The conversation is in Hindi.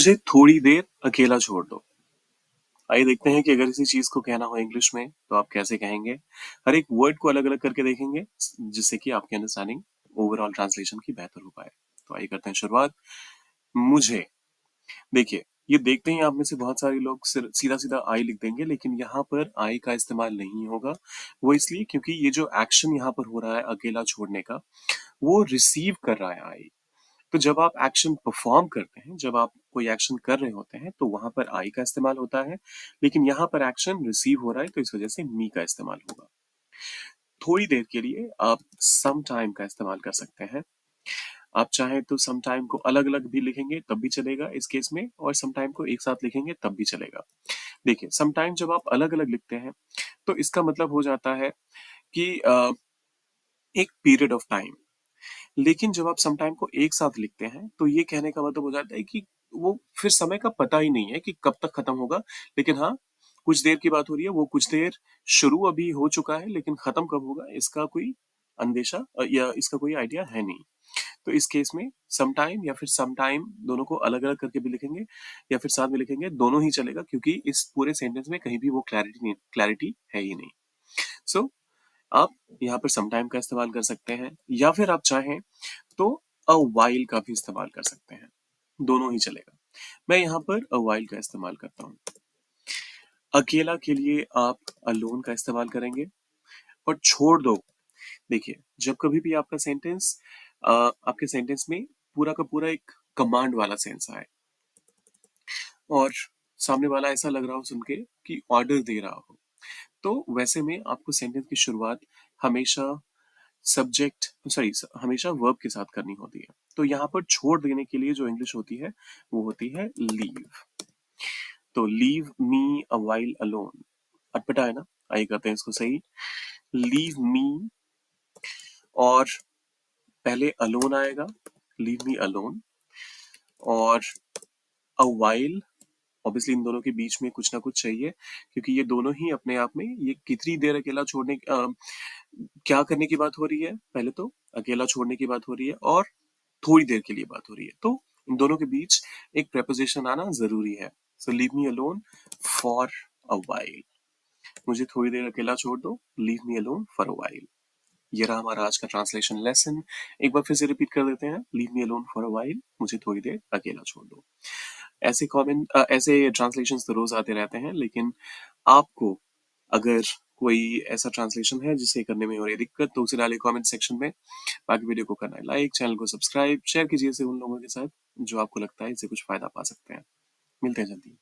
मुझे थोड़ी देर अकेला छोड़ दो। आइए देखते हैं कि अगर इसी चीज को कहना हो इंग्लिश में तो आप कैसे कहेंगे। हर एक वर्ड को अलग अलग करके देखेंगे जिससे कि आपकी अंडरस्टैंडिंग ओवरऑल ट्रांसलेशन की बेहतर हो पाए। तो आइए करते हैं शुरुआत। मुझे देखिए, ये देखते ही आप में से बहुत सारे लोग सीधा सीधा आई लिख देंगे, लेकिन यहाँ पर आई का इस्तेमाल नहीं होगा। वो इसलिए क्योंकि ये जो एक्शन यहाँ पर हो रहा है अकेला छोड़ने का, वो रिसीव कर रहा है आई। तो जब आप एक्शन परफॉर्म करते हैं, जब आप कोई एक्शन कर रहे होते हैं, तो वहां पर आई का इस्तेमाल होता है। लेकिन यहाँ पर एक्शन रिसीव हो रहा है, तो इस वजह से मी का इस्तेमाल होगा। थोड़ी देर के लिए आप सम टाइम का इस्तेमाल कर सकते हैं। आप चाहें तो सम टाइम को अलग अलग भी लिखेंगे तब भी चलेगा इस केस में, और सम टाइम को एक साथ लिखेंगे तब भी चलेगा। देखिए, सम टाइम जब आप अलग अलग लिखते हैं तो इसका मतलब हो जाता है कि एक पीरियड ऑफ टाइम। लेकिन जब आप सम टाइम को एक साथ लिखते हैं तो ये कहने का मतलब हो जाता है कि वो फिर समय का पता ही नहीं है कि कब तक खत्म होगा। लेकिन हाँ, कुछ देर की बात हो रही है, वो कुछ देर शुरू अभी हो चुका है, लेकिन खत्म कब होगा इसका कोई अंदेशा या इसका कोई आइडिया है नहीं। तो इस केस में सम टाइम या फिर सम टाइम दोनों को अलग अलग करके भी लिखेंगे या फिर साथ में लिखेंगे, दोनों ही चलेगा, क्योंकि इस पूरे सेंटेंस में कहीं भी वो क्लैरिटी है ही नहीं। सो आप यहाँ पर सम टाइम का इस्तेमाल कर सकते हैं, या फिर आप चाहें तो अ वाइल का भी इस्तेमाल कर सकते हैं। दोनों ही चलेगा। मैं यहाँ पर अ वाइल का इस्तेमाल करता हूँ। अकेला के लिए आप अलोन का इस्तेमाल करेंगे। और छोड़ दो, देखिए, जब कभी भी आपका सेंटेंस आपके सेंटेंस में पूरा का पूरा एक कमांड वाला सेंस आए और सामने वाला ऐसा लग रहा हो सुन के कि ऑर्डर दे रहा हो, तो वैसे में आपको सेंटेंस की शुरुआत हमेशा सब्जेक्ट सॉरी हमेशा वर्ब के साथ करनी होती है। तो यहाँ पर छोड़ देने के लिए जो इंग्लिश होती है वो होती है लीव। तो leave me a while alone, अटपटा है ना। आइए करते हैं इसको सही। लीव मी, और पहले अलोन आएगा, लीव मी अलोन, और अ वाइल। ऑब्वियसली इन दोनों के बीच में कुछ ना कुछ चाहिए, क्योंकि ये दोनों ही अपने आप में, ये कितनी देर अकेला छोड़ने क्या करने की बात हो रही है, पहले तो अकेला छोड़ने की बात हो रही है और थोड़ी देर के लिए बात हो रही है। तो इन दोनों के बीच एक प्रेपोजिशन आना जरूरी है। So leave me alone for a while. मुझे थोड़ी देर अकेला छोड़ दो, leave me alone for a while. ये रहा हमारा आज का ट्रांसलेशन लेसन। एक बार फिर से रिपीट कर देते हैं। Leave me alone for a while, मुझे थोड़ी देर अकेला छोड़ दो। ऐसे ट्रांसलेशंस तो रोज आते रहते हैं, लेकिन आपको अगर कोई ऐसा ट्रांसलेशन है जिसे करने में हो रही है दिक्कत, तो उसे डालिए कमेंट सेक्शन में। बाकी वीडियो को करना है लाइक, चैनल को सब्सक्राइब, शेयर कीजिए इसे उन लोगों के साथ जो आपको लगता है इससे कुछ फायदा पा सकते हैं। मिलते हैं जल्दी।